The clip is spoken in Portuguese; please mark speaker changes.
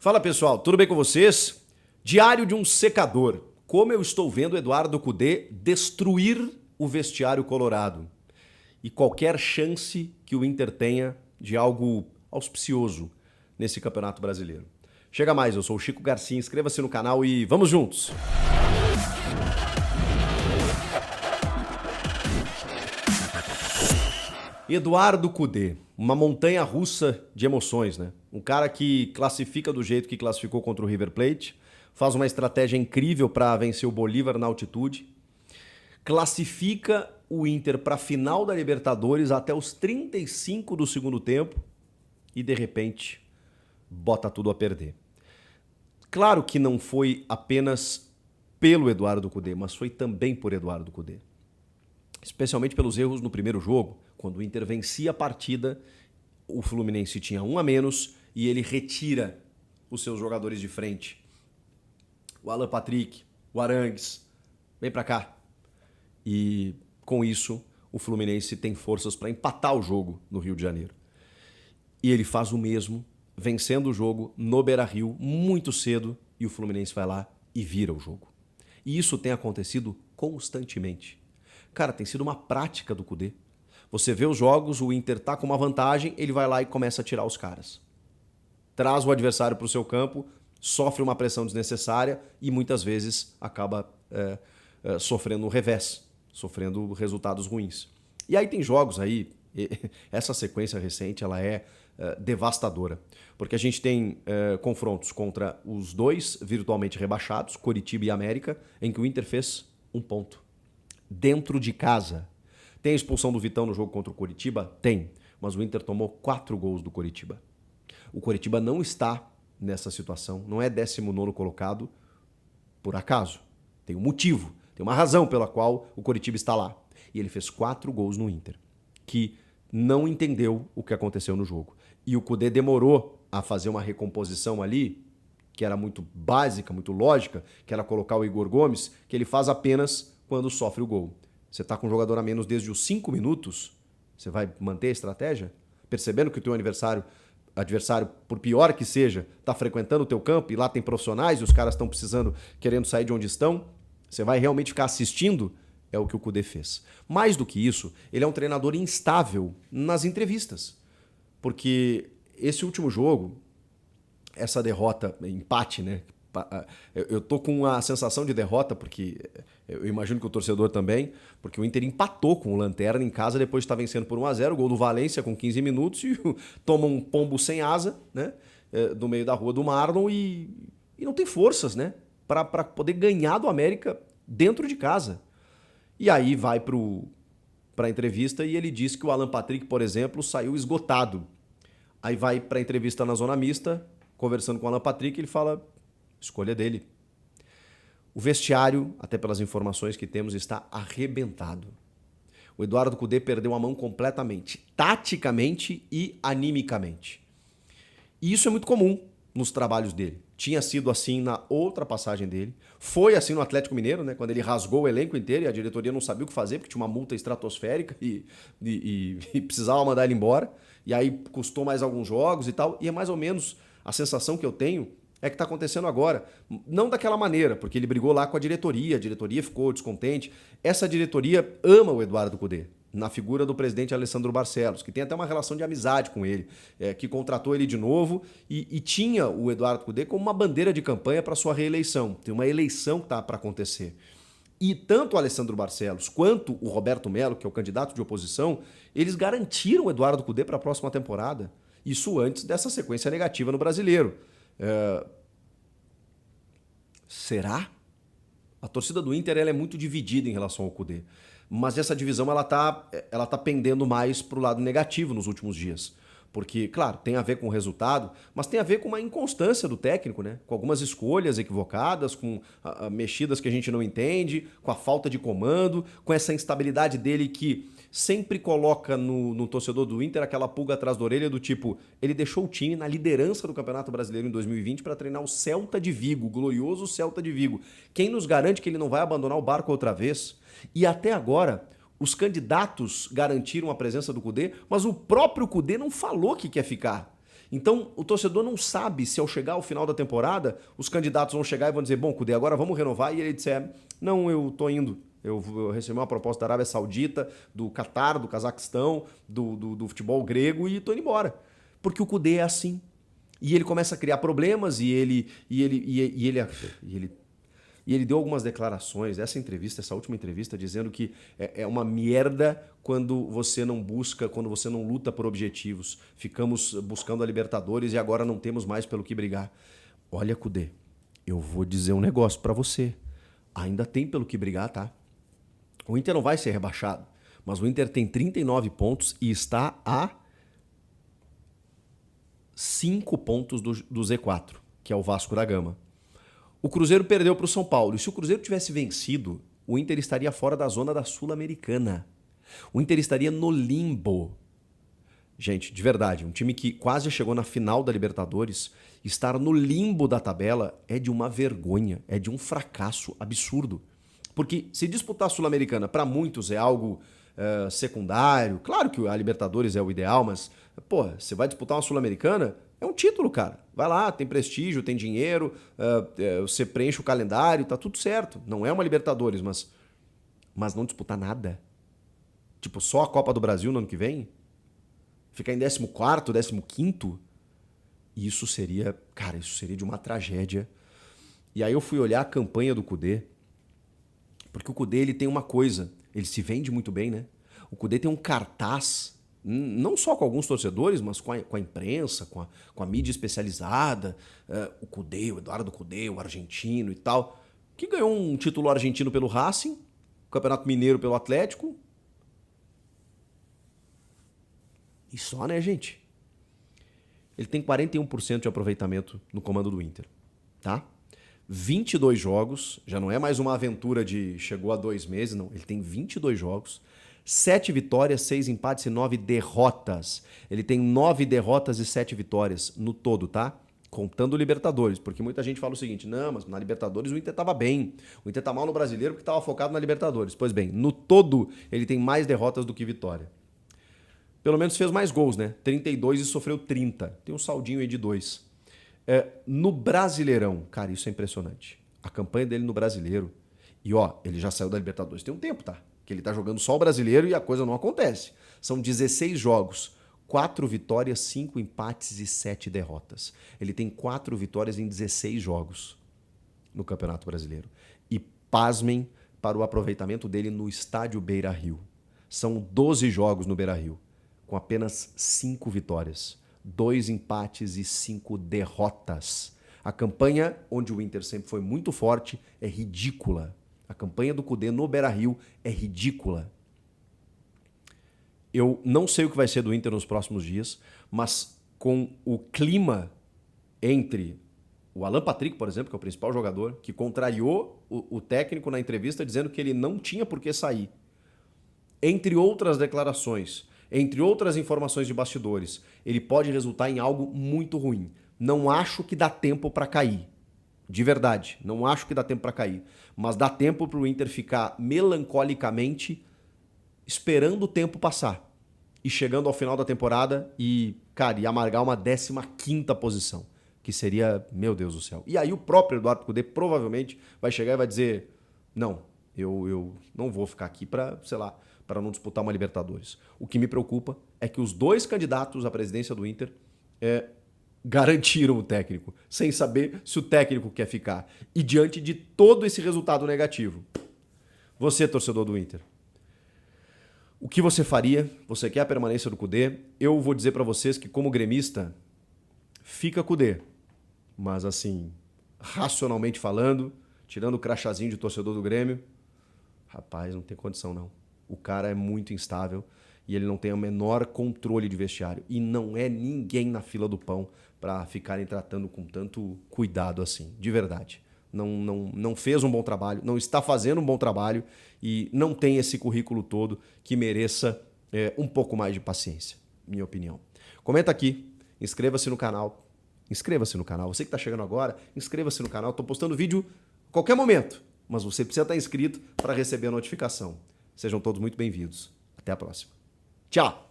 Speaker 1: Fala pessoal, tudo bem com vocês? Diário de um secador. Como eu estou vendo Eduardo Cudê destruir o vestiário colorado. E qualquer chance que o Inter tenha de algo auspicioso nesse Campeonato Brasileiro. Chega mais, eu sou o Chico Garcia, inscreva-se no canal e vamos juntos! Eduardo Cudê, uma montanha russa de emoções, né? Um cara que classifica do jeito que classificou contra o River Plate, faz uma estratégia incrível para vencer o Bolívar na altitude, classifica o Inter para a final da Libertadores até os 35 do segundo tempo e, de repente, bota tudo a perder. Claro que não foi apenas pelo Eduardo Cudê, mas foi também por Eduardo Cudê. Especialmente pelos erros no primeiro jogo, quando o Inter vencia a partida, o Fluminense tinha um a menos e ele retira os seus jogadores de frente. O Alan Patrick, o Arangues, vem pra cá. E com isso, o Fluminense tem forças para empatar o jogo no Rio de Janeiro. E ele faz o mesmo, vencendo o jogo no Beira-Rio muito cedo, e o Fluminense vai lá e vira o jogo. E isso tem acontecido constantemente. Cara, tem sido uma prática do Cudê. Você vê os jogos, o Inter tá com uma vantagem, ele vai lá e começa a tirar os caras. Traz o adversário para o seu campo, sofre uma pressão desnecessária e muitas vezes acaba sofrendo um revés, sofrendo resultados ruins. E aí tem jogos aí, essa sequência recente ela é devastadora, porque a gente tem confrontos contra os dois virtualmente rebaixados, Coritiba e América, em que o Inter fez 1 ponto. Dentro de casa. Tem a expulsão do Vitão no jogo contra o Coritiba? Tem. Mas o Inter tomou 4 gols do Coritiba. O Coritiba não está nessa situação, não é 19º colocado por acaso. Tem um motivo, tem uma razão pela qual o Coritiba está lá. E ele fez 4 gols no Inter, que não entendeu o que aconteceu no jogo. E o Cudê demorou a fazer uma recomposição ali, que era muito básica, muito lógica, que era colocar o Igor Gomes, que ele faz apenas quando sofre o gol. Você está com um jogador a menos desde os 5 minutos, você vai manter a estratégia? Percebendo que o teu adversário, por pior que seja, está frequentando o teu campo e lá tem profissionais e os caras estão precisando, querendo sair de onde estão, você vai realmente ficar assistindo? É o que o Cudê fez. Mais do que isso, ele é um treinador instável nas entrevistas. Porque esse último jogo, essa derrota, empate, né? Eu tô com a sensação de derrota, porque eu imagino que o torcedor também, porque o Inter empatou com o Lanterna em casa depois de estar vencendo por 1-0, gol do Valência com 15 minutos e toma um pombo sem asa, né, do meio da rua do Marlon e não tem forças, né, para poder ganhar do América dentro de casa. E aí vai para a entrevista e ele diz que o Alan Patrick, por exemplo, saiu esgotado. Aí vai para a entrevista na zona mista, conversando com o Alan Patrick, ele fala: escolha dele. O vestiário, até pelas informações que temos, está arrebentado. O Eduardo Cudê perdeu a mão completamente, taticamente e animicamente. E isso é muito comum nos trabalhos dele. Tinha sido assim na outra passagem dele. Foi assim no Atlético Mineiro, né, quando ele rasgou o elenco inteiro e a diretoria não sabia o que fazer, porque tinha uma multa estratosférica e precisava mandar ele embora. E aí custou mais alguns jogos e tal. E é mais ou menos a sensação que eu tenho é que está acontecendo agora. Não daquela maneira, porque ele brigou lá com a diretoria ficou descontente. Essa diretoria ama o Eduardo Cudê, na figura do presidente Alessandro Barcelos, que tem até uma relação de amizade com ele, que contratou ele de novo e tinha o Eduardo Cudê como uma bandeira de campanha para sua reeleição. Tem uma eleição que está para acontecer. E tanto o Alessandro Barcelos quanto o Roberto Melo, que é o candidato de oposição, eles garantiram o Eduardo Cudê para a próxima temporada. Isso antes dessa sequência negativa no Brasileiro. Será? A torcida do Inter ela é muito dividida em relação ao Cudê, mas essa divisão ela tá pendendo mais para o lado negativo nos últimos dias, porque, claro, tem a ver com o resultado, mas tem a ver com uma inconstância do técnico, né? Com algumas escolhas equivocadas, com mexidas que a gente não entende, com a falta de comando, com essa instabilidade dele que sempre coloca no torcedor do Inter aquela pulga atrás da orelha do tipo, ele deixou o time na liderança do Campeonato Brasileiro em 2020 para treinar o Celta de Vigo, o glorioso Celta de Vigo. Quem nos garante que ele não vai abandonar o barco outra vez? E até agora, os candidatos garantiram a presença do Cudê, mas o próprio Cudê não falou que quer ficar. Então, o torcedor não sabe se ao chegar ao final da temporada, os candidatos vão chegar e vão dizer, bom, Cudê, agora vamos renovar, e ele disser, não, eu tô indo. Eu recebi uma proposta da Arábia Saudita, do Catar, do Cazaquistão, do futebol grego e tô indo embora. Porque o Cudê é assim. E ele começa a criar problemas e ele deu algumas declarações, essa última entrevista, dizendo que é uma merda quando você não busca, quando você não luta por objetivos. Ficamos buscando a Libertadores e agora não temos mais pelo que brigar. Olha, Cudê, eu vou dizer um negócio pra você. Ainda tem pelo que brigar, tá? O Inter não vai ser rebaixado, mas o Inter tem 39 pontos e está a 5 pontos do Z4, que é o Vasco da Gama. O Cruzeiro perdeu para o São Paulo. E se o Cruzeiro tivesse vencido, o Inter estaria fora da zona da Sul-Americana. O Inter estaria no limbo. Gente, de verdade, um time que quase chegou na final da Libertadores, estar no limbo da tabela é de uma vergonha, é de um fracasso absurdo. Porque se disputar a Sul-Americana para muitos é algo secundário, claro que a Libertadores é o ideal, mas, pô, você vai disputar uma Sul-Americana, é um título, cara. Vai lá, tem prestígio, tem dinheiro, você preenche o calendário, tá tudo certo. Não é uma Libertadores, mas não disputar nada. Tipo, só a Copa do Brasil no ano que vem? Ficar em 14º, 15º? Isso seria, cara, isso seria de uma tragédia. E aí eu fui olhar a campanha do Cudê, porque o Cudê, ele tem uma coisa, ele se vende muito bem, né? O Cudê tem um cartaz, não só com alguns torcedores, mas com a imprensa, com a mídia especializada, o Cudê, o Eduardo Cudê, o argentino e tal, que ganhou um título argentino pelo Racing, o Campeonato Mineiro pelo Atlético. E só, né, gente? Ele tem 41% de aproveitamento no comando do Inter, tá? 22 jogos, já não é mais uma aventura de chegou a 2 meses, não. Ele tem 22 jogos, 7 vitórias, 6 empates e 9 derrotas. Ele tem 9 derrotas e 7 vitórias no todo, tá? Contando o Libertadores, porque muita gente fala o seguinte, não, mas na Libertadores o Inter tava bem. O Inter tá mal no Brasileiro porque tava focado na Libertadores. Pois bem, no todo ele tem mais derrotas do que vitória. Pelo menos fez mais gols, né? 32 e sofreu 30. Tem um saldinho aí de 2. No Brasileirão, cara, isso é impressionante. A campanha dele no Brasileiro, e ó, ele já saiu da Libertadores tem um tempo, tá? Que ele tá jogando só o Brasileiro e a coisa não acontece. São 16 jogos, 4 vitórias, 5 empates e 7 derrotas. Ele tem 4 vitórias em 16 jogos no Campeonato Brasileiro. E pasmem para o aproveitamento dele no estádio Beira-Rio. São 12 jogos no Beira-Rio, com apenas 5 vitórias. 2 empates e 5 derrotas. A campanha, onde o Inter sempre foi muito forte, é ridícula. A campanha do Cudê no Beira-Rio é ridícula. Eu não sei o que vai ser do Inter nos próximos dias, mas com o clima entre o Alan Patrick, por exemplo, que é o principal jogador, que contrariou o técnico na entrevista dizendo que ele não tinha por que sair. Entre outras declarações, entre outras informações de bastidores, ele pode resultar em algo muito ruim. Não acho que dá tempo para cair. De verdade, não acho que dá tempo para cair. Mas dá tempo para o Inter ficar melancolicamente esperando o tempo passar. E chegando ao final da temporada e, cara, e amargar uma 15ª posição. Que seria, meu Deus do céu. E aí o próprio Eduardo Cudê provavelmente vai chegar e vai dizer, não, eu não vou ficar aqui para, sei lá, para não disputar uma Libertadores. O que me preocupa é que os 2 candidatos à presidência do Inter garantiram o técnico, sem saber se o técnico quer ficar. E diante de todo esse resultado negativo, você, torcedor do Inter, o que você faria? Você quer a permanência do Cudê? Eu vou dizer para vocês que, como gremista, fica Cudê. Mas assim, racionalmente falando, tirando o crachazinho de torcedor do Grêmio, rapaz, não tem condição não. O cara é muito instável e ele não tem o menor controle de vestiário. E não é ninguém na fila do pão para ficarem tratando com tanto cuidado assim, de verdade. Não fez um bom trabalho, não está fazendo um bom trabalho e não tem esse currículo todo que mereça um pouco mais de paciência, minha opinião. Comenta aqui, inscreva-se no canal. Inscreva-se no canal. Você que está chegando agora, inscreva-se no canal. Estou postando vídeo a qualquer momento, mas você precisa estar inscrito para receber a notificação. Sejam todos muito bem-vindos. Até a próxima. Tchau!